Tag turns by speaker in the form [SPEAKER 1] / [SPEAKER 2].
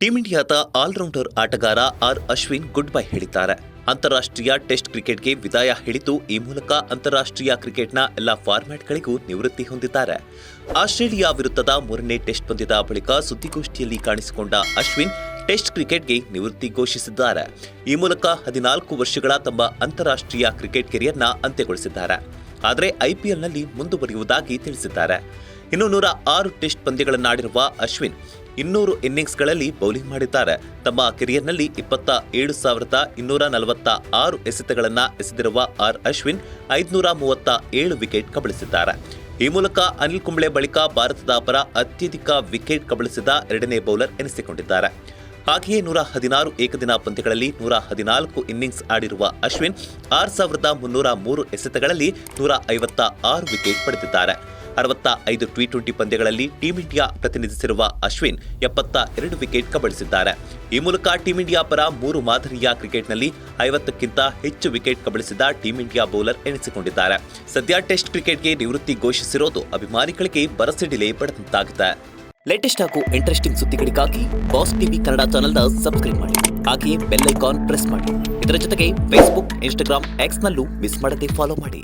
[SPEAKER 1] Team ಇಂಡಿಯಾದ allrounder ಆಟಗಾರ R Ashwin good bye ಹೇಳಿದ್ದಾರೆ. ಅಂತಾರಾಷ್ಟ್ರೀಯ ಟೆಸ್ಟ್ ಕ್ರಿಕೆಟ್ಗೆ ವಿದಾಯ ಹೇಳಿದ್ದು ಈ ಮೂಲಕ ಅಂತಾರಾಷ್ಟ್ರೀಯ ಕ್ರಿಕೆಟ್ನ ಎಲ್ಲ ಫಾರ್ಮ್ಯಾಟ್ಗಳಿಗೂ ನಿವೃತ್ತಿ ಹೊಂದಿದ್ದಾರೆ. ಆಸ್ಟ್ರೇಲಿಯಾ ವಿರುದ್ಧದ ಮೂರನೇ ಟೆಸ್ಟ್ ಪಂದ್ಯದ ಬಳಿಕ ಸುದ್ದಿಗೋಷ್ಠಿಯಲ್ಲಿ ಕಾಣಿಸಿಕೊಂಡ ಅಶ್ವಿನ್ ಟೆಸ್ಟ್ ಕ್ರಿಕೆಟ್ಗೆ ನಿವೃತ್ತಿ ಘೋಷಿಸಿದ್ದಾರೆ. ಈ ಮೂಲಕ 14 ವರ್ಷಗಳ ತಮ್ಮ ಅಂತಾರಾಷ್ಟ್ರೀಯ ಕ್ರಿಕೆಟ್ ಕೆರಿಯರ್ನ ಅಂತ್ಯಗೊಳಿಸಿದ್ದಾರೆ. ಆದರೆ ಐಪಿಎಲ್ನಲ್ಲಿ ಮುಂದುವರಿಯುವುದಾಗಿ ತಿಳಿಸಿದ್ದಾರೆ. ಇನ್ನು 106 ಟೆಸ್ಟ್ ಪಂದ್ಯಗಳನ್ನಾಡಿರುವ ಅಶ್ವಿನ್ 200 ಇನ್ನಿಂಗ್ಸ್ಗಳಲ್ಲಿ ಬೌಲಿಂಗ್ ಮಾಡಿದ್ದಾರೆ. ತಮ್ಮ ಕೆರಿಯರ್ನಲ್ಲಿ 27,246 ಎಸೆತಗಳನ್ನು ಎಸೆದಿರುವ ಆರ್ ಅಶ್ವಿನ್ 537 ವಿಕೆಟ್ ಕಬಳಿಸಿದ್ದಾರೆ. ಈ ಮೂಲಕ ಅನಿಲ್ ಕುಂಬ್ಳೆ ಬಳಿಕ ಭಾರತದ ಪರ ಅತ್ಯಧಿಕ ವಿಕೆಟ್ ಕಬಳಿಸಿದ ಎರಡನೇ ಬೌಲರ್ ಎನಿಸಿಕೊಂಡಿದ್ದಾರೆ. ಹಾಗೆಯೇ 116 ಏಕದಿನ ಪಂದ್ಯಗಳಲ್ಲಿ 114 ಇನ್ನಿಂಗ್ಸ್ ಆಡಿರುವ ಅಶ್ವಿನ್ 6,303 ಎಸೆತಗಳಲ್ಲಿ 156 ವಿಕೆಟ್ ಪಡೆದಿದ್ದಾರೆ. 65 ಟಿ20 ಪಂದ್ಯಗಳಲ್ಲಿ ಟೀಂ ಇಂಡಿಯಾ ಪ್ರತಿನಿಧಿಸಿರುವ ಅಶ್ವಿನ್ 72 ವಿಕೆಟ್ ಕಬಳಿಸಿದ್ದಾರೆ. ಈ ಮೂಲಕ ಟೀಂ ಇಂಡಿಯಾ ಪರ 3 ಮಾದರಿಯ ಕ್ರಿಕೆಟ್ನಲ್ಲಿ 50ಕ್ಕಿಂತ ಹೆಚ್ಚು ವಿಕೆಟ್ ಕಬಳಿಸಿದ ಟೀಂ ಇಂಡಿಯಾ ಬೌಲರ್ ಎನಿಸಿಕೊಂಡಿದ್ದಾರೆ. ಸದ್ಯ ಟೆಸ್ಟ್ ಕ್ರಿಕೆಟ್ಗೆ ನಿವೃತ್ತಿ ಘೋಷಿಸಿರೋದು ಅಭಿಮಾನಿಗಳಿಗೆ ಭರಸಿಡಿಲೆ ಪಡೆದಂತಾಗಿದೆ. ಲೇಟೆಸ್ಟ್ ಹಾಗೂ ಇಂಟ್ರೆಸ್ಟಿಂಗ್ ಸುದ್ದಿಗಳಿಗಾಗಿ ಬಾಸ್ ಟಿವಿ ಕನ್ನಡ ಚಾನೆಲ್ನ ಸಬ್ಸ್ಕ್ರೈಬ್ ಮಾಡಿ. ಹಾಗೆಯೇ ಬೆಲ್ ಐಕಾನ್ ಪ್ರೆಸ್ ಮಾಡಿ. ಇದರ ಜೊತೆಗೆ ಫೇಸ್ಬುಕ್, ಇನ್ಸ್ಟಾಗ್ರಾಮ್, ಎಕ್ಸ್ನಲ್ಲೂ ಮಿಸ್ ಮಾಡದೆ ಫಾಲೋ ಮಾಡಿ.